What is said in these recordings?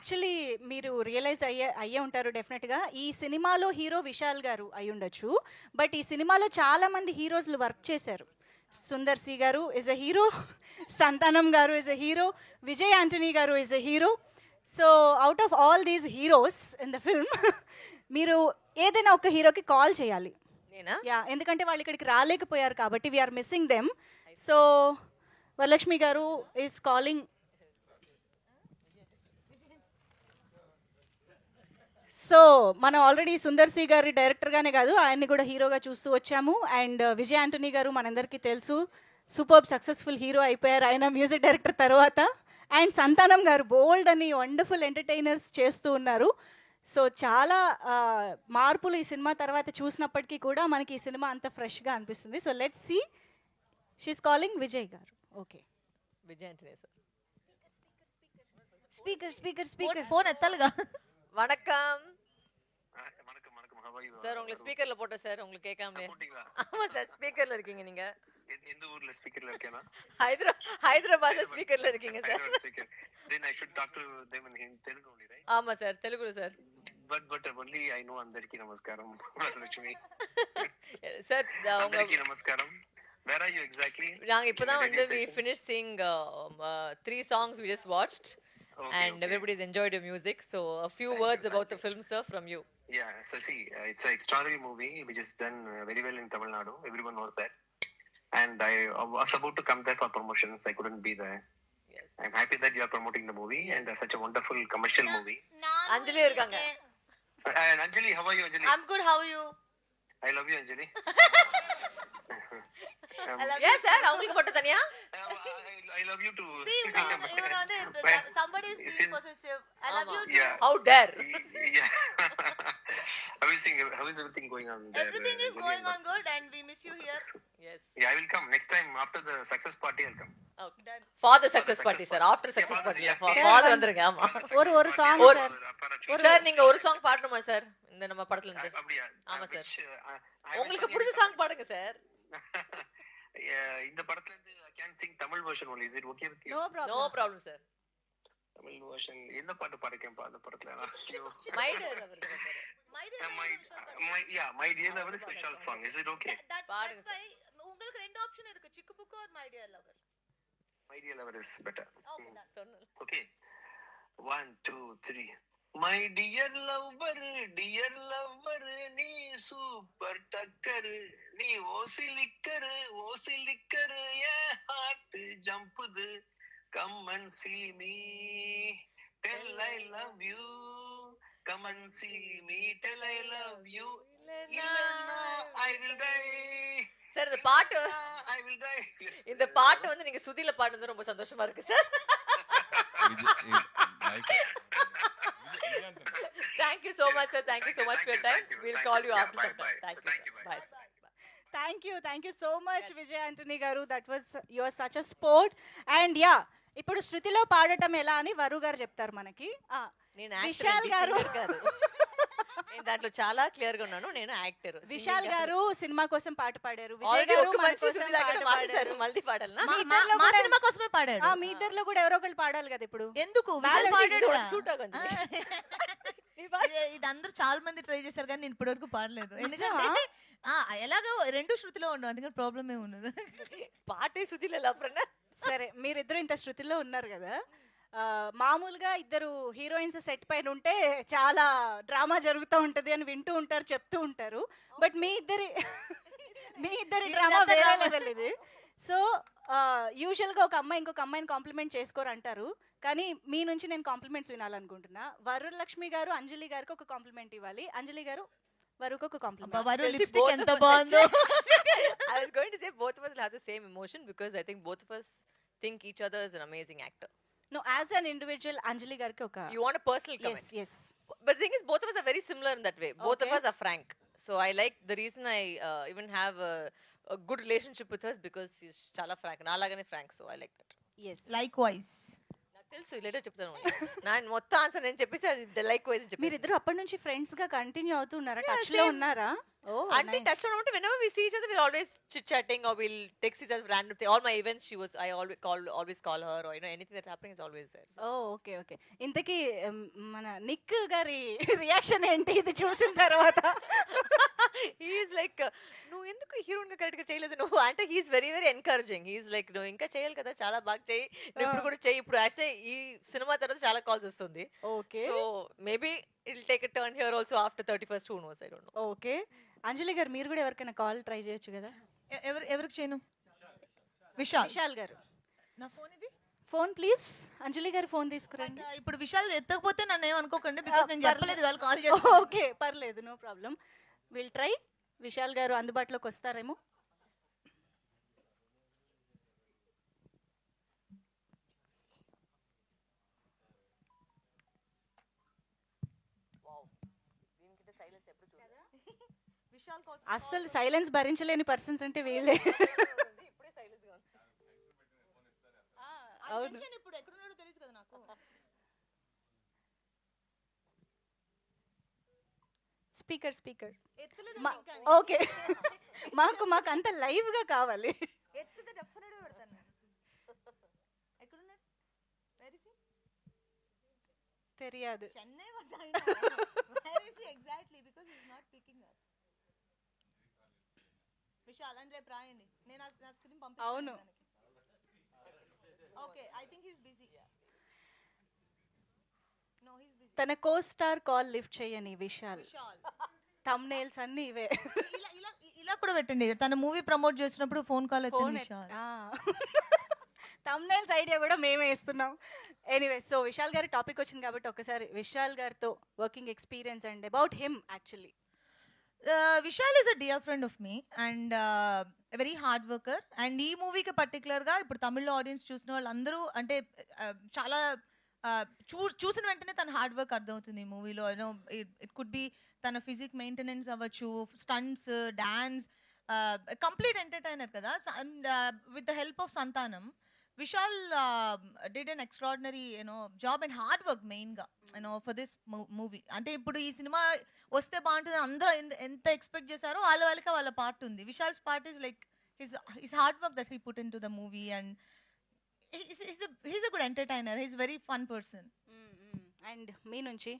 Actually మీరు realise అయ్యే ఉంటారు డెఫినెట్గా. ఈ సినిమాలో హీరో విశాల్ గారు అయి ఉండొచ్చు. బట్ ఈ సినిమాలో చాలా మంది హీరోస్లు వర్క్ చేశారు. సుందర్ సి గారు ఇస్ ఎ హీరో, సంతానం గారు is a hero, Vijay Antony గారు is a hero. So out of all these heroes in the film మీరు ఏదైనా ఒక హీరోకి కాల్ చేయాలి. యా, ఎందుకంటే వాళ్ళు ఇక్కడికి రాలేకపోయారు కాబట్టి we're missing them. So Varalakshmi garu is calling. So మనం ఆల్రెడీ సుందర్ సి గారి డైరెక్టర్గానే కాదు, ఆయన్ని కూడా హీరోగా చూస్తూ వచ్చాము. అండ్ విజయ్ ఆంటనీ గారు మనందరికీ తెలుసు, సూపర్ సక్సెస్ఫుల్ హీరో అయిపోయారు ఆయన మ్యూజిక్ డైరెక్టర్ తర్వాత. అండ్ సంతానం గారు బోల్డ్ అని వండర్ఫుల్ ఎంటర్టైనర్స్ చేస్తూ ఉన్నారు. సో చాలా మార్పులు ఈ సినిమా తర్వాత చూసినప్పటికీ కూడా మనకి ఈ సినిమా అంత ఫ్రెష్గా అనిపిస్తుంది. So let's see. She's calling Vijay గారు. Okay, Vijay Antony sir. Speaker speaker speaker phone எத்தல்கா. வணக்கம் வணக்கம் வணக்கம். how are you? சார். உங்களை ஸ்பீக்கர்ல போட்டேன் சார், உங்களுக்கு கேட்காம. ஆமா சார், ஸ்பீக்கர்ல இருக்கீங்க நீங்க. எந்த ஊர்ல ஸ்பீக்கர்ல இருக்கேனா? ஹைதராபாத்ல ஸ்பீக்கர்ல இருக்கீங்க sir. then I should talk to them in Telugu only, right? ஆமா சார், தெலுங்குல sir. but only I know అందరికి నమస్కారం. లక్ష్మి సార్ అందరికి నమస్కారం. where are you exactly? நாங்க இப்பதான் வந்து we finished seeing 3 songs we just watched. Okay, and everybody's enjoyed your music, so a few words about the film, sir, from you. Yeah, so see, it's an extraordinary movie which is done very well in Tamil Nadu. Everyone knows that. And I was about to come there for promotions. I couldn't be there. Yes. I'm happy that you are promoting the movie and such a wonderful commercial movie. Anjali irukanga. And Anjali, how are you, Anjali? I'm good, how are you? I love you, Anjali. Yes sir, அவங்களுக்கு மட்டும் தனியா. I love you too. See, even on somebody is being possessive. I love you too. Yeah. How dare. Yeah. How is everything going on there? Everything is going on good and we miss you here. Yes. Yeah, I will come next time after the success party. I'll come. Okay. For the success party sir, after success party. Father வந்துருங்க. ஆமா. ஒரு song sir. Sir நீங்க ஒரு song பாடணுமா sir இந்த நம்ம படத்துல இருந்து? அப்படியா? ஆமா சார். உங்களுக்கு பிடிச்ச சாங் பாடுங்க சார். இந்த படத்துல இருந்து I can sing Tamil version only. Is it okay with you? No problem sir. Tamil version என்ன பாட்டு பாடுறேன் அந்த படத்துல? My dear அவருக்கு sir. my dear lover is Vishal song. Is it okay? That's why உங்களுக்கு ரெண்டு ஆப்ஷன் இருக்கு, சிக்கு book or my dear lover. My dear lover is better. Okay, done. Okay. 1 2 3. My dear lover, நீ super டக்கர், நீ ஓசிலிக்கர் என் heart ஜம்புது. Come and see me, tell I love you. Come and see me, tell I love you. இல்லன்னா I will die. Sir இந்த பாட்டு I will die. இந்த பாட்டு வந்து நீங்க சுதில பாடுறது ரொம்ப சந்தோஷமா இருக்கு sir. Thank you so much sir, thank you so much for your time. We'll call you after some time. Thank you sir. Bye. Thank you so much Vijay Antony గారు. That was your such a sport. And yeah, ఇప్పుడు శృతిలో పాడటం ఎలా అని వరు గారు చెప్తారు మనకి. నేను విశాల్ గారు నేను దాంట్లో చాలా క్లియర్ గా ఉన్నాను, నేను యాక్టర్. విశాల్ గారు సినిమా కోసం పాట పాడారు, విజయ్ ఆల్రెడీ గారు ఒక మన మంచి కోసం సునీల్ పాట పాడారు. మళ్ళీ పాడాలనా? మీ ఇద్దరిలో మా కూడా- సినిమా కోసమే పాడాడు. మీ ఇద్దరిలో కూడా ఎవరో ఒకళ్ళు పాడాలి కదా ఇప్పుడు. ఎందుకు Balance పాడాడు is కదా. సూట్ ఆగండి. ఇది అందరూ చాలా మంది ట్రై చేశారు కానీ నేను ఇప్పటివరకు పాడలేదు. నిజమా? ఎందుకంటే ఎలాగో రెండు శృతిలో ఉండవు, అందుకని ప్రాబ్లం ఏమి ఉండదు. పాటే సుదిల ఎలా ప్రణ. సరే, మీరిద్దరు ఇంత శృతిలో ఉన్నారు కదా, మామూలుగా ఇద్దరు హీరోయిన్స్ సెట్ పైన ఉంటే చాలా డ్రామా జరుగుతూ ఉంటది అని వింటూ ఉంటారు, చెప్తూ ఉంటారు. బట్ మీ ఇద్దరి డ్రామా వేరే లెవెల్ ఇది. సో యూజువల్గా ఒక అమ్మాయి ఇంకొక అమ్మాయిని కాంప్లిమెంట్ చేసుకోరు అంటారు, కానీ మీ నుంచి నేను కాంప్లిమెంట్స్ వినాలనుకుంటున్నా. వరలక్ష్మి గారు అంజలి గారికి ఒక కాంప్లిమెంట్ ఇవ్వాలి, అంజలి గారు వరుకు ఒక కాంప్లిమెంట్. వరు లిప్స్టిక్ ఎంత బాగుందో. I was going to say both of us will have the same emotion because I think both of us think each other is an amazing actor. No, as an individual అంజలి గారికి ఒక You want a personal comment? yes. But the thing is, both of us are very similar in that way. Both of Okay. us are frank. So I like the reason I even have a good relationship with her is because she's chala frank. Nalagane frank. So I like that. yes. Likewise. నాకు తెలుసు later చెప్తాను. నేను మొత్తం answer నేను చెప్పేసి అది like wise చెప్పి. మీరిద్దరు అప్పటి నుంచి ఫ్రెండ్స్ గా కంటిన్యూ అవుతున్నారా? Yeah, టచ్ లో same. ఉన్నారా? Oh, అంటే nice. టచ్ లో ఉంటే whenever we see each other we'll always chit chatting or we'll text each other random thing. All my events I always call her, or anything that's happening is always there. So. Oh okay okay. ఇంతకీ మన Nick గారి reaction ఏంటి ఇది చూసిన తర్వాత? He's like నువ్వు ఎందుకు heroine గా కరెక్ట్ గా చేయలేదు నువ్వు అంటే he's very very encouraging. He's like నువ్వు ఇంకా చేయాలి కదా, చాలా బాగా చేయి, నువ్వు ఇప్పుడు కూడా చేయి. ఇప్పుడు యాక్చువల్లీ ఈ సినిమా తర్వాత చాలా కాల్స్ వస్తుంది. Okay so maybe it will take a turn here also after 31st, who knows, I don't know. ఓకే. అంజలి గారు మీరు కూడా ఎవరికైనా కాల్ ట్రై చేయొచ్చు కదా? ఎవరికి చేయను? విశాల్. విశాల్ గారు నా ఫోన్ ఇది. Phone please. అంజలి గారు ఫోన్ తీసుకురండి. ఇప్పుడు విశాల్ ఎత్తకపోతే నన్ను ఏమనుకోకండి, బికాస్ నేను చెప్పలేదు వాళ్ళు కాల్ చేసి. ఓకే పర్లేదు, no problem. Will try. Vishal garu అందుబాటులోకి వస్తారేమో. విశాల్ కోసం అస్సలు సైలెన్స్ భరించలేని పర్సన్స్ అంటే వీళ్ళే. ఇప్పుడే సైలెన్స్ గా ఉంది. అవును. టెన్షన్ ఇప్పుడు ఎక్కడున్నాడో తెలియదు కదా నాకు. Speaker speaker. ఎత్తలేదు ఇంకా. ఓకే. మాకు అంత లైవ్ గా కావాలి. ఎత్తితే డెఫినెట్ గా పెడతాను నేను. ఎక్కడున్నాడు? Where is he? తెలియదు. Chennai was I know. Where is he exactly, because he is not picking up. Vishal అని రేపు రాయండి, నేను నా స్క్రీన్ పంపిస్తాను. అవును. Okay, I think he is busy. No he is busy. తన కో స్టార్ కాల్ లిఫ్ట్ చేయని విశాల్. విశాల్ థంబ్నెయిల్స్ అన్ని ఇవే. ఇలా ఇలా ఇలా కూడా పెట్టండి, తన మూవీ ప్రమోట్ చేసినప్పుడు ఫోన్ కాల్ ఎత్తండి ఫోన్ విశాల్. థంబ్నెయిల్స్ ఐడియా కూడా మేమే ఇస్తున్నాం. ఎనీవే, సో విశాల్ గారి టాపిక్ వచ్చింది కాబట్టి ఒకసారి విశాల్ గారితో working experience and about him actually. Vishal is a dear friend of me and very hard worker. And ఈ మూవీకి పర్టికులర్గా ఇప్పుడు తమిళ్లో ఆడియన్స్ చూసిన వాళ్ళందరూ అంటే చాలా చూసిన వెంటనే తన హార్డ్ వర్క్ అర్థమవుతుంది ఈ మూవీలో. యూనో ఇట్ కుడ్ బి తన ఫిజిక్ మెయింటెనెన్స్ అవ్వచ్చు, స్టంట్స్, డాన్స్, కంప్లీట్ ఎంటర్టైనర్ కదా. And with the help of సంతానం, Vishal did an extraordinary, job and hard work main ga, for this movie. Ante ippudu ee cinema vaste baantundi andaru enta expect chesaro వాళ్ళకి వాళ్ళ part ఉంది. Vishal's part is like his hard work that he put into the movie, and he's a good entertainer. He's a very fun person. And మీ నుంచి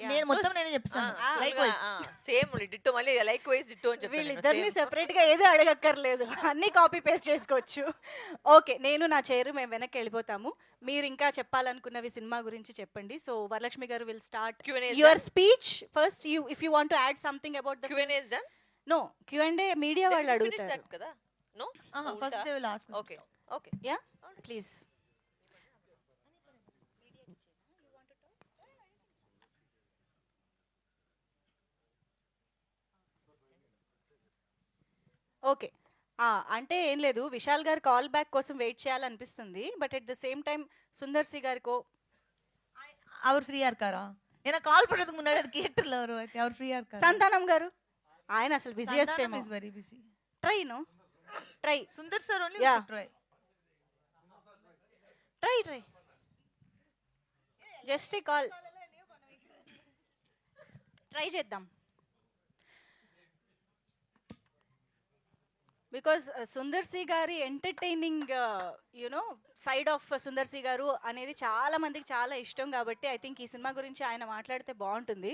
నేను మొత్తం నేనే చెప్తాను. Same ditto, మళ్ళీ like wise ditto అని చెప్పాను. వీళ్ళిద్దరిని సెపరేట్ గా ఏదో అడగక్కర్లేదు, అన్ని కాపీ పేస్ట్ చేసుకోవచ్చు. ఓకే, నేను నా చైర్ మేము వెనక్కి వెళ్ళిపోతాము. మీరు ఇంకా చెప్పాలనుకున్నవి సినిమా గురించి చెప్పండి. So Varalakshmi garu will start your speech first. If you want to add something about the Q&A is done. No Q&A media వాళ్ళు అడుగుతారు కదా. No first they will ask. Okay okay yeah please. Okay, అంటే ఏం లేదు, Vishal garu call back కోసం wait చేయాలనిపిస్తుంది. But at the same time Sundar C గారికో அவர் ஃப்ரீயா இருக்காரா? ஏன்னா கால் பண்றதுக்கு முன்னாடி அது கேட்டல அவர் அவர் ஃப்ரீயா இருக்காரா? సంతానం గారు ఆయన అసలు బిజీయెస్ట్ ఏమో. is very busy. Try try Sundar sir only Yeah. Try just call try చేద్దాం. బికాస్ సుందర్ సి గారి entertaining side of Sundar C garu అనేది చాలా మందికి చాలా ఇష్టం కాబట్టి ఐ థింక్ ఈ సినిమా గురించి ఆయన మాట్లాడితే బాగుంటుంది.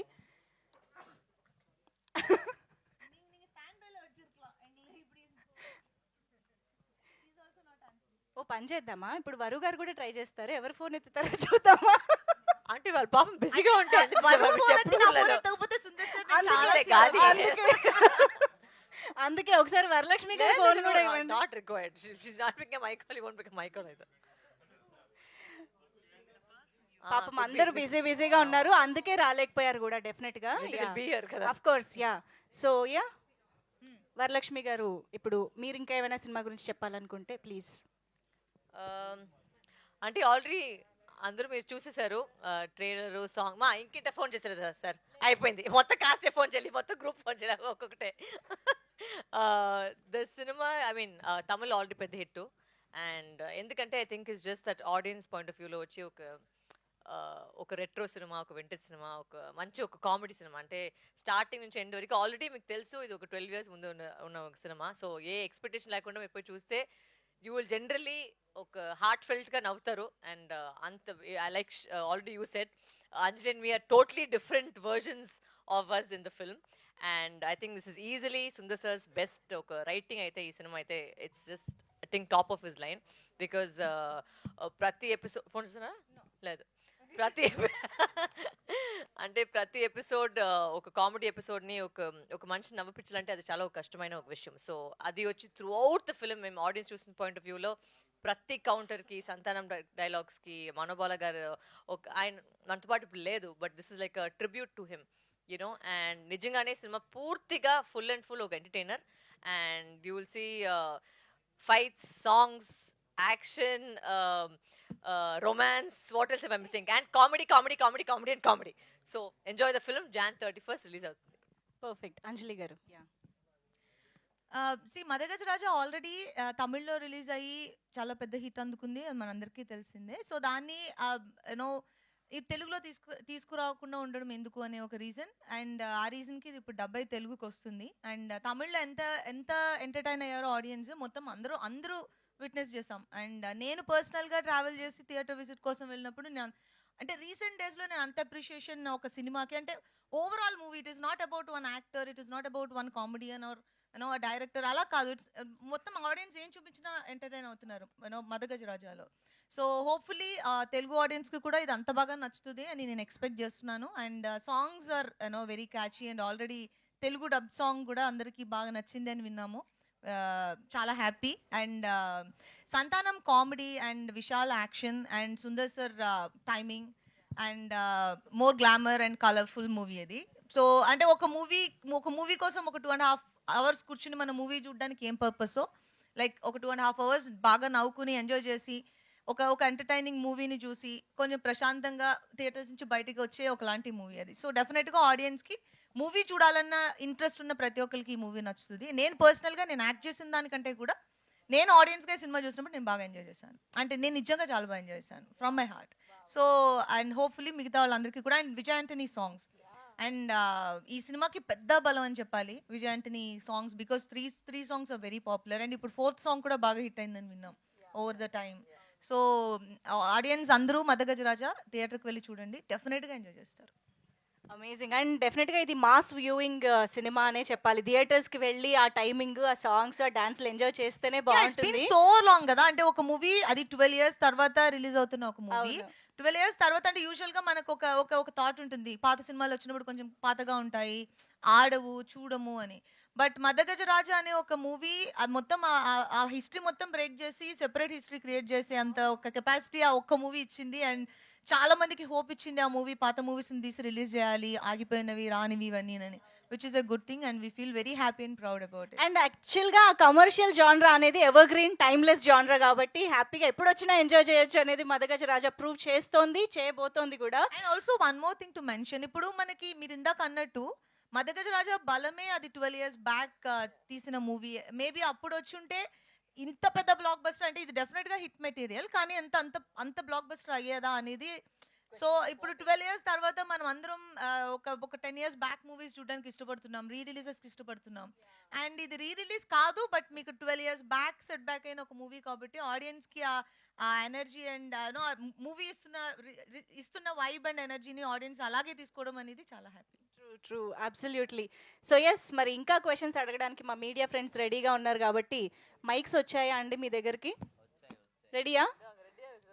ఓ పని చేద్దామా, ఇప్పుడు వరు గారు కూడా ట్రై చేస్తారు, ఎవరు ఫోన్ ఎత్తుతారో చూద్దామా. అంటే వాళ్ళు పాపం బిజీగా ఉంటే అందుకే ఒకసారి వరలక్ష్మి గారి ఫోన్ కూడా ఇవ్వండి. Not required. She's not picking my call, you won't pick my call either. పాపం అందరూ బిజీగా ఉన్నారు, అందుకే రాలేకపోయారు కూడా డెఫినెట్ గా. Of course ya. So ya Varalakshmi garu, ఇప్పుడు మీరు ఇంకా ఏమైనా సినిమా గురించి చెప్పాలనుకుంటే ప్లీజ్. అంటే ఆల్రెడీ అందరూ మీరు చూసేసారు ట్రైలర్, సాంగ్. మా ఇంకింట ఫోన్ చేశారు సార్, అయిపోయింది మొత్తం కాస్టే ఫోన్ చేయాలి, మొత్తం గ్రూప్ ఫోన్ చేయాలి ఒక్కొక్కటే. The cinema I mean Tamil already పెద్ద హిట్. అండ్ ఎందుకంటే I think it's just that audience point of వ్యూలో వచ్చి ఒక ఒక రెట్రో సినిమా, ఒక వింటేజ్ సినిమా, ఒక మంచి ఒక కామెడీ సినిమా. అంటే స్టార్టింగ్ నుంచి ఎండ్ వరకు ఆల్రెడీ మీకు తెలుసు ఇది ఒక 12 years ముందు ఉన్న ఒక సినిమా. సో ఏ ఎక్స్పెక్టేషన్ లేకుండా మీరు పోయి చూస్తే యూ విల్ జనరలీ ఒక హార్ట్ ఫెల్ట్గా నవ్వుతారు. అండ్ అంత I like already you set Anjali and we're totally different versions of us in the film. And I think this is easily Sundar sir's best ఒక రైటింగ్ అయితే ఈ సినిమా అయితే it's just I think top of his line. Because ప్రతి episode phone చూస్తున్నారా? లేదు, ప్రతి అంటే ప్రతి ఎపిసోడ్ ఒక కామెడీ ఎపిసోడ్ని ఒక మనిషి నవ్విపించాలంటే అది చాలా ఒక కష్టమైన ఒక విషయం. సో అది వచ్చి త్రూ అవుట్ ద ఫిల్మ్ మేము ఆడియన్స్ చూసిన పాయింట్ ఆఫ్ వ్యూలో ప్రతి కౌంటర్కి, సంతానం డైలాగ్స్కి, మనోబాల గారు ఒక ఆయన మనతో పాటు ఇప్పుడు లేదు, but this is like tribute to him you know. And నిజంగానే సినిమా పూర్తిగా ఫుల్ అండ్ ఫుల్ ఒక entertainer. And you will see fights, songs, action, romance, what else am I missing? And comedy and comedy. So enjoy the film. Jan 31st release అవుతుంది. Perfect. అంజలి గారు. మదగజ రాజా already తమిళ్లో release అయ్యి చాలా పెద్ద hit అందుకుంది, అది మనందరికీ తెలిసిందే. సో దాన్ని యూనో ఈ తెలుగులో తీసుకురాకుండా ఉండడం ఎందుకు అనే ఒక రీజన్. అండ్ ఆ రీజన్కి ఇది ఇప్పుడు డబ్బై తెలుగుకి వస్తుంది. అండ్ తమిళ్లో ఎంత ఎంటర్టైన్ అయ్యారో ఆడియన్స్ మొత్తం అందరూ విట్నెస్ చేసాం. అండ్ నేను పర్సనల్గా ట్రావెల్ చేసి థియేటర్ విజిట్ కోసం వెళ్ళినప్పుడు నేను అంటే రీసెంట్ డేస్లో నేను అంత అప్రిషియేషన్ ఒక సినిమాకి, అంటే overall movie, it is not about one actor, it is not about one comedian or director, అలా కాదు. ఇట్స్ మొత్తం ఆడియన్స్ ఏం చూపించినా ఎంటర్టైన్ అవుతున్నారు మదగజ రాజాలో. సో హోప్ఫుల్లీ తెలుగు ఆడియన్స్కి కూడా ఇది అంత బాగా నచ్చుతుంది అని నేను ఎక్స్పెక్ట్ చేస్తున్నాను. And songs are very catchy and already Telugu dub song కూడా అందరికీ బాగా నచ్చింది అని విన్నాము. చాలా happy. And Santhanam comedy and Vishal action and Sundar sir timing and more glamour and colourful movie అది. సో అంటే ఒక మూవీ కోసం ఒక 2.5 hours కూర్చుని మన మూవీ చూడడానికి ఏం పర్పసో, లైక్ ఒక 2.5 hours బాగా నవ్వుకుని ఎంజాయ్ చేసి ఒక ఎంటర్టైనింగ్ మూవీని చూసి కొంచెం ప్రశాంతంగా థియేటర్స్ నుంచి బయటికి వచ్చే ఒకలాంటి మూవీ అది. సో డెఫినెట్గా ఆడియన్స్కి మూవీ చూడాలన్న ఇంట్రెస్ట్ ఉన్న ప్రతి ఒక్కరికి ఈ మూవీ నచ్చుతుంది. నేను పర్సనల్గా నేను యాక్ట్ చేసిన దానికంటే కూడా నేను ఆడియన్స్గా సినిమా చూసినప్పుడు నేను బాగా ఎంజాయ్ చేశాను. అంటే నేను నిజంగా చాలా బాగా ఎంజాయ్ చేశాను from my heart. So and hopefully మిగతా వాళ్ళందరికీ కూడా. And Vijay Antony songs and ఈ సినిమాకి పెద్ద బలం అని చెప్పాలి Vijay Antony songs, because three songs are very popular. And ఇప్పుడు 4th సాంగ్ కూడా బాగా హిట్ అయిందని విన్నాం over the time. So audience అందరూ మదగజ రాజా థియేటర్కి వెళ్ళి చూడండి, డెఫినెట్గా ఎంజాయ్ చేస్తారు. అమేజింగ్. అండ్ డెఫినెట్గా ఇది మాస్ వ్యూయింగ్ సినిమా అనే చెప్పాలి. థియేటర్స్కి వెళ్ళి ఆ టైమింగ్, ఆ సాంగ్స్, ఆ డాన్స్లు ఎంజాయ్ చేస్తేనే బాగుంటుంది. సో లాంగ్ కదా, అంటే ఒక మూవీ అది 12 years తర్వాత రిలీజ్ అవుతున్న ఒక మూవీ. 12 years తర్వాత అంటే యూజువల్గా మనకు ఒక థాట్ ఉంటుంది, పాత సినిమాలు వచ్చినప్పుడు కొంచెం పాతగా ఉంటాయి, ఆడవు చూడము అని. బట్ మదగజ రాజా అనే ఒక మూవీ మొత్తం ఆ హిస్టరీ మొత్తం బ్రేక్ చేసి సెపరేట్ హిస్టరీ క్రియేట్ చేసే అంత ఒక కెపాసిటీ ఆ ఒక్క మూవీ ఇచ్చింది. అండ్ చాలా మందికి హోప్ ఇచ్చింది ఆ మూవీ, పాత మూవీస్ని తీసి రిలీజ్ చేయాలి, ఆగిపోయినవి రానివి ఇవన్నీ అని, which is a good thing. And we feel very happy and proud about it. And యాక్చువల్గా ఆ కమర్షియల్ జాన్రా అనేది ఎవర్ గ్రీన్ టైమ్లెస్ జాన్రా కాబట్టి హ్యాపీగా ఎప్పుడు వచ్చినా ఎంజాయ్ చేయొచ్చు అనేది మదగజ రాజా ప్రూవ్ చేస్తోంది, చేయబోతోంది కూడా. And also one more thing to mention, ఇప్పుడు మనకి మీరు ఇందాక అన్నట్టు మదగజ రాజా బలమే అది 12 years బ్యాక్ తీసిన మూవీ. మేబీ అప్పుడు వచ్చుంటే ఇంత పెద్ద బ్లాక్ బస్టర్, అంటే ఇది డెఫినెట్గా హిట్ మెటీరియల్, కానీ అంత బ్లాక్ బస్టర్ అయ్యేదా అనేది. సో ఇప్పుడు 12 years తర్వాత మనం అందరం ఒక 10 years బ్యాక్ మూవీస్ చూడడానికి ఇష్టపడుతున్నాం, రిలీజెస్కి ఇష్టపడుతున్నాం. అండ్ ఇది రిలీజ్ కాదు, బట్ మీకు 12 years బ్యాక్ సెట్ బ్యాక్ అయిన ఒక మూవీ కాబట్టి ఆడియన్స్కి ఆ ఎనర్జీ అండ్ మూవీ ఇస్తున్న వైబ్ అండ్ ఎనర్జీని ఆడియన్స్ అలాగే తీసుకోవడం అనేది చాలా happy. True, absolutely. So yes, మరి ఇంకా క్వశ్చన్స్ అడగడానికి మా మీడియా ఫ్రెండ్స్ రెడీగా ఉన్నారు కాబట్టి మైక్స్ వచ్చాయా అండి మీ దగ్గరికి? రెడీయా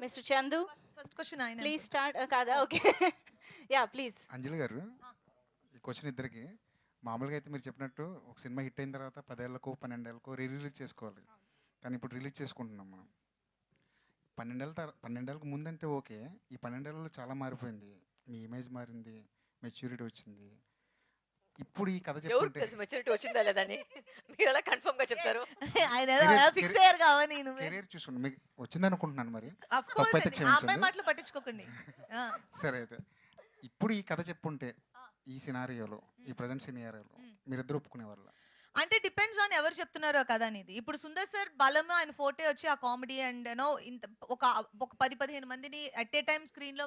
మిస్టర్ చందు? ఫస్ట్ క్వశ్చన్ ఆయన ప్లీజ్ స్టార్ట్. కాదా? Okay, yeah please. Anjali garu, ఈ క్వశ్చన్ ఇద్దరికి. మామూలుగా అయితే మీరు చెప్పినట్టు ఒక సినిమా హిట్ అయిన తర్వాత 10 ఏళ్లకు 12 ఏళ్ళకు రిలీజ్ చేసుకోవాలి, కానీ ఇప్పుడు రిలీజ్ చేసుకుంటున్నాం మనం. 12 ఏళ్ళకు ముందంటే ఓకే, ఈ 12 ఏళ్ళలో చాలా మారిపోయింది, మీ ఇమేజ్ మారింది, మెచ్యూరిటీ వచ్చింది. ఇప్పుడు ఈ కథ చెప్పుకుంటే మెచ్యూరిటీ వచ్చిందా లేదని మీరు ఎలా కన్ఫర్మ్ గా చెప్తారు? ఆయన ఫిక్స్ అయ్యారు కావాలి. కెరీర్ చూసుకోండి, మీకు వచ్చింది అనుకుంటున్నాను. మరి Of course తప్పైతే అండి, ఆ అమ్మాయి క్షమించండి. మాటలు పట్టించుకోకండి. సరే, అయితే ఇప్పుడు ఈ కథ చెప్పుంటే ఈ సినారియోలో, ఈ ప్రజెంట్ సినారియోలో మీరిద్దరు ఒప్పుకునే వాళ్ళ? అంటే డిపెండ్స్ ఆన్ ఎవరు చెప్తున్నారో కదా అనేది. ఇప్పుడు సుందర్ సార్ బలం ఆయన ఫోర్టే వచ్చి ఆ కామెడీ అండ్ నో ఇంత ఒక ఒక 10-15 మందిని అట్ ఏ టైం స్క్రీన్ లో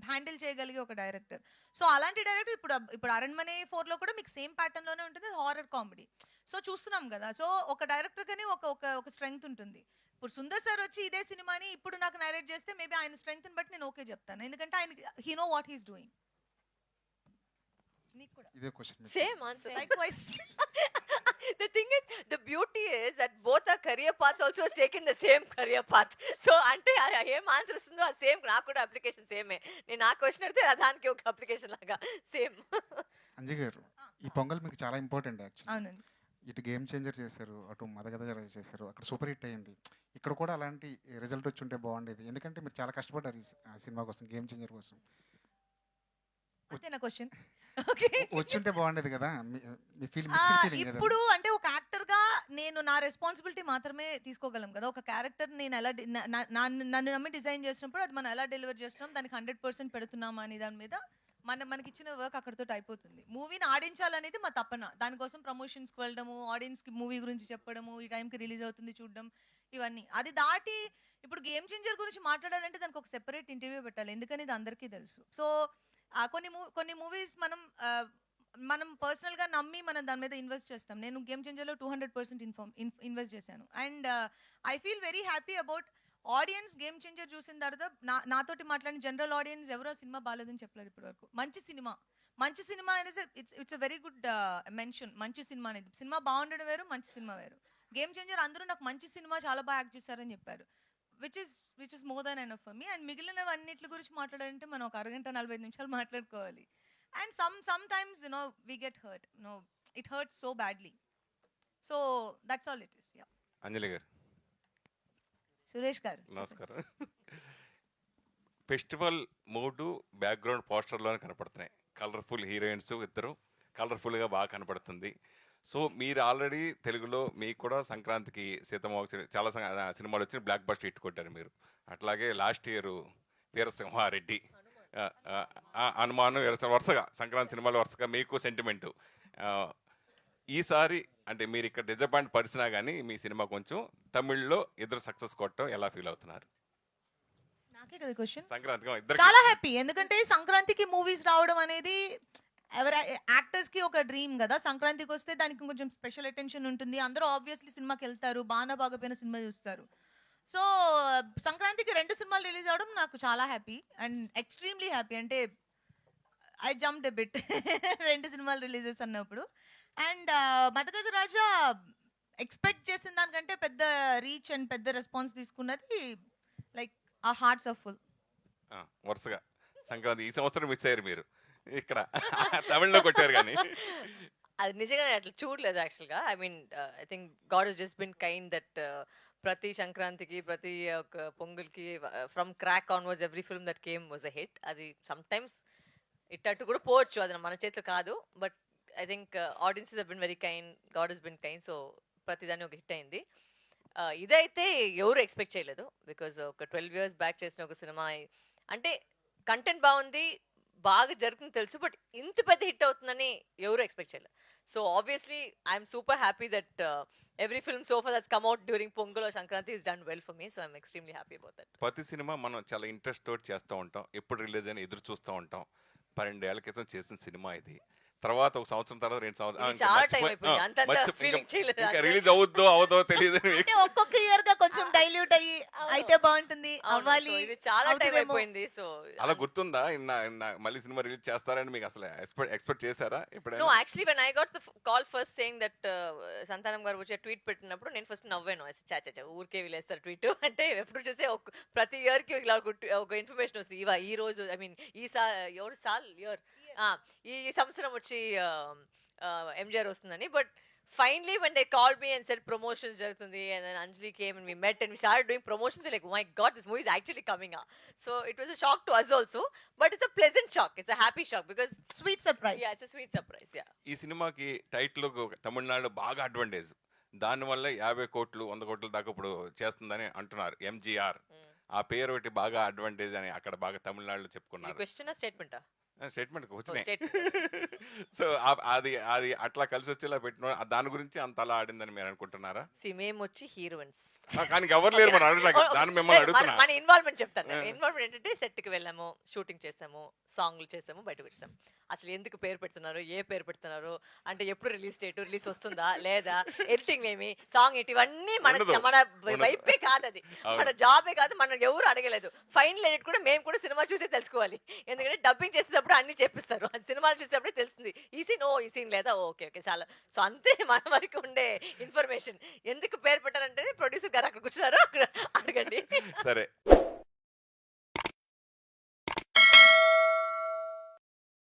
హ్యాండిల్ చేయగలిగే ఒక డైరెక్టర్. సో అలాంటి డైరెక్టర్ ఇప్పుడు అరణ్మనే 4 లో కూడా మీకు సేమ్ ప్యాటర్న్ లోనే ఉంటుంది, హారర్ కామెడీ. సో చూస్తున్నాం కదా. సో ఒక డైరెక్టర్ కని ఒక ఒక ఒక స్ట్రెంగ్త్ ఉంటుంది. ఇప్పుడు సుందర్ సార్ వచ్చి ఇదే సినిమాని ఇప్పుడు నాకు నరేట్ చేస్తే మేబీ ఆయన స్ట్రెంగ్త్ బట్టి నేను ఓకే చెప్తాను, ఎందుకంటే ఆయన he know what he's doing. నీకు కూడా ఇదే question same answer. likewise. The thing is, the beauty is that both our career paths also has taken the same career path. So అంటే ఏం ఆన్సర్ ఇస్తుందో ఆ సేమ్ నాకు కూడా అప్లికేషన్ సేమే. నేను ఆ క్వశ్చన్ అడితే దానికి ఒక అప్లికేషన్ లాగా సేమ్. అంజయ్ గారు, ఈ పొంగల్ మీకు చాలా ఇంపార్టెంట్ యాక్చువల్లీ. అవునండి. ఇటు గేమ్ చేంజర్ చేశారు, అటు మదగద చేశారు, అక్కడ సూపర్ హిట్ అయింది. ఇక్కడ కూడా అలాంటి రిజల్ట్ వచ్చి ఉంటే బాగుండేది, ఎందుకంటే మీరు చాలా కష్టపడ్డారు ఈ సినిమా కోసం, గేమ్ చేంజర్ కోసం. అంతేనా క్వశ్చన్? ఓకే. వచ్చి ఉంటే బాగుండేది కదా, మీ ఫీల్ మిక్స్డ్ ఫీలింగ్ కదా. ఇప్పుడు అంటే ఒక యాక్టర్ గా నేను నా రెస్పాన్సిబిలిటీ మాత్రమే తీసుకోగలం కదా. ఒక క్యారెక్టర్ నేను ఎలా నన్ను నమ్మి డిజైన్ చేసినప్పుడు అది మనం ఎలా డెలివర్ చేస్తున్నాం, దానికి 100% పెడుతున్నామా అని దాని మీద మనకి ఇచ్చిన వర్క్ అక్కడితో అయిపోతుంది. మూవీని ఆడించాలనేది మా తపన. దానికోసం ప్రమోషన్స్కి వెళ్ళడము, ఆడియన్స్కి మూవీ గురించి చెప్పడము, ఈ టైంకి రిలీజ్ అవుతుంది చూడడం, ఇవన్నీ. అది దాటి ఇప్పుడు గేమ్ చేంజర్ గురించి మాట్లాడాలంటే దానికి ఒక సెపరేట్ ఇంటర్వ్యూ పెట్టాలి, ఎందుకని ఇది అందరికీ తెలుసు. సో కొన్ని మూవీస్ మనం పర్సనల్ గా నమ్మి మనం దాని మీద ఇన్వెస్ట్ చేస్తాం. నేను గేమ్ చేంజర్ లో 200% ఇన్వెస్ట్ చేశాను. And I feel very happy about audience game changer చూసిన తర్వాత నాతోటి మాట్లాడిన జనరల్ ఆడియన్స్ ఎవరో సినిమా బాగాలేదని చెప్పలేదు ఇప్పటి వరకు. మంచి సినిమా అనేది it's a very good mention. మంచి సినిమా అనేది, సినిమా బాగుండడం వేరు, మంచి సినిమా వేరు. గేమ్ చేంజర్ అందరూ నాకు మంచి సినిమా చాలా బాగా యాక్ట్ చేశారని చెప్పారు, which is more than enough for me. And మిగిలినవన్నిటి గురించి మాట్లాడాలంటే మనం ఒక అరగంట 45 నిమిషాలు మాట్లాడుకోవాలి. And sometimes we get hurt. It hurts so badly. So that's all it is. Yeah. అంజలి గారు సురేష్ గారు నమస్కారం. ఫెస్టివల్ మూడు బ్యాక్గ్రౌండ్ పోస్టర్లోనే కనపడుతున్నాయి. కలర్ఫుల్ హీరోయిన్స్ ఇద్దరు, కలర్ఫుల్గా బాగా కనపడుతుంది. సో మీరు ఆల్రెడీ తెలుగులో మీకు కూడా సంక్రాంతికి సీతమ్మ చాలా సినిమాలు వచ్చి బ్లాక్ బస్టర్ హిట్ కొట్టారు మీరు. అట్లాగే లాస్ట్ ఇయర్ వీరసింహారెడ్డి, అనుమానం, వరుసగా సంక్రాంతి సినిమాలు వరుసగా మీకు సెంటిమెంటు. ఈసారి అంటే మీరు ఇక్కడ డిజపాయింట్ పరిచినా కానీ మీ సినిమా కొంచెం తమిళ్లో ఇద్దరు సక్సెస్ కొట్టడం ఎలా ఫీల్ అవుతున్నారు? నాకే కదా క్వశ్చన్. సంక్రాంతికి ఇద్దరు చాలా హ్యాపీ, ఎందుకంటే సంక్రాంతికి మూవీస్ రావడం అనేది ఎవరి యాక్టర్స్ కి ఒక డ్రీమ్ కదా. సంక్రాంతికి వస్తే దానికి కొంచెం స్పెషల్ అటెన్షన్ ఉంటుంది. అందరూ ఆబ్వియస్లీ సినిమాకి వెళ్తారు, బాగాపోయిన సినిమా చూస్తారు. సో సంక్రాంతికి 2 సినిమాలు రిలీజ్ అవడం నాకు చాలా హ్యాపీ అండ్ ఎక్స్ట్రీమ్లీ హ్యాపీ. అంటే ఐ జంప్డ్ ఎ బిట్ 2 సినిమాలు రిలీజెస్ అన్నప్పుడు. అండ్ మదగజ రాజా ఎక్స్పెక్ట్ చేసిన దానికంటే పెద్ద రీచ్ అండ్ పెద్ద రెస్పాన్స్ తీసుకున్నది. లైక్ ఆ హార్ట్స్ ఆర్ ఫుల్. వరుసగా సంక్రాంతి ఈ సంవత్సరం మిస్ అయ్యారు మీరు, ఇక్కడ తమిళ్లో కొట్టారు కానీ. అది నిజంగానే అట్లా చూడలేదు యాక్చువల్గా. I mean I think God has just been kind that ప్రతి సంక్రాంతికి ప్రతి ఒక పొంగల్కి from Krack onwards every film that came was a hit. అది సమ్ టైమ్స్ ఇట్టట్టు కూడా పోవచ్చు, అది మన చేతిలో కాదు. But I think audiences have been very kind, God has been kind. So ప్రతిదాన్ని ఒక హిట్ అయింది. ఇదైతే ఎవరు ఎక్స్పెక్ట్ చేయలేదు, బికాజ్ ఒక 12 years బ్యాక్ చేసిన ఒక సినిమా అంటే కంటెంట్ బాగుంది, బాగా జరుగుతుంది తెలుసు, బట్ ఇంత పెద్ద హిట్ అవుతుందని ఎవరు ఎక్స్పెక్ట్ చేయలేదు. So obviously I'm super happy that every film so far that's come out during Pongal or Sankranti is done well for me, so I'm extremely happy about that. ప్రతి cinema మనం చాలా interest తోటి చేస్తూ ఉంటాం, ఎప్పుడు release అని ఎదురు చూస్తూ ఉంటాం. 12 ఏళ్ల క్రితం చేసిన సినిమా ఇది. తర్వాత ఒక సంవత్సరం తర్వాత 2 సంవత్సరాలు చాలా టైం అయిపోయింది, అంత ఫీలింగ్ చేయలేదు. ఇంకా రిలీజ్ అవుదో తెలియదు. అంటే ఒక్కొక్క ఇయర్ గా కొంచెం డైల్యూట్ అయ్యి అయితే బాగుంటుంది, అవ్వాలి. ఇది చాలా టైం అయిపోయింది. సో అలా గుర్తుందా మళ్ళీ సినిమా రిలీజ్ చేస్తారని మీకు అసలు ఎక్స్పెక్ట్ చేశారా ఎప్పుడైనా? No, actually when I got the call first saying that సంతానం గారు వచ్చే ట్వీట్ పెట్టినప్పుడు నేను ఫస్ట్ నవ్వాను. చాచా ఊరికే వీలేస్తారు ట్వీట్ అంటే. ఎప్పుడు చూస్తే ప్రతి ఇయర్ కి ఇలా ఒక ఇన్ఫర్మేషన్ వస్తుంది. ఈ రోజు ఐ మీన్ ఈ సంవత్సరం వచ్చి ఎంజిఆర్ వస్తుందని. But finally when they called me and said promotions జరుగుతుంది, and then Anjali came and we met and we started doing promotions, they're like, oh my god, this movie is actually coming up. So it was a shock to us also, but it's a pleasant shock, it's a happy shock because sweet surprise. yeah, it's a sweet surprise. Yeah, ఈ సినిమాకి title తమిళనాడులో బాగా advantage, దానివల్ల 50 కోట్లు 100 కోట్ల దాకా ఇప్పుడు చేస్తుందని అంటున్నారు. ఎంజీఆర్ ఆ పేరు ఒకటి బాగా అడ్వాంటేజ్ అని అక్కడ బాగా తమిళనాడులో చెప్పుకున్నారు. క్వశ్చన్ స్టేట్మెంటా? స్టేట్మెంట్ వచ్చినాయి. Statement. సో అది అది అట్లా కలిసి వచ్చేలా పెట్టిన దాని గురించి అంత అలా ఆడిందని మీరు అనుకుంటున్నారా? మేము వచ్చి హీరోయిన్స్, కానీ ఎవరు లేరు మనం అడగట్లేదు. దాన్ని మిమ్మల్ని అడుగుతున్నా. మన ఇన్వాల్వ్మెంట్ చెప్తాను. Yeah. ఇన్వాల్వ్మెంట్ ఏంటంటే సెట్ కి వెళ్ళాము, షూటింగ్ చేసాము, సాంగ్లు చేసాము, బయటకు వచ్చాము. అసలు ఎందుకు పేరు పెడుతున్నారు, ఏ పేరు పెడుతున్నారు, అంటే ఎప్పుడు రిలీజ్ డేట్, రిలీజ్ వస్తుందా లేదా, ఎడిటింగ్ ఏమి, సాంగ్ ఏంటి, ఇవన్నీ మన ఉండదు. మన వైపే కాదు, అది అవును. మన జాబే కాదు, మనం ఎవరు అడగలేదు. ఫైనల్ ఎడిట్ కూడా మేము కూడా సినిమా చూసే తెలుసుకోవాలి, ఎందుకంటే డబ్బింగ్ చేసేటప్పుడు అన్ని చెప్పిస్తారు, అది సినిమాలు చూసేటప్పుడే తెలుస్తుంది. ఈ సీన్ ఈ సీన్ లేదా, ఓకే ఓకే చాలా. సో అంతే మన వరకు ఉండే ఇన్ఫర్మేషన్. ఎందుకు పేరు పెట్టారంటే ప్రొడ్యూసర్ గారు అక్కడ కూర్చున్నారు, అక్కడ అడగండి. సరే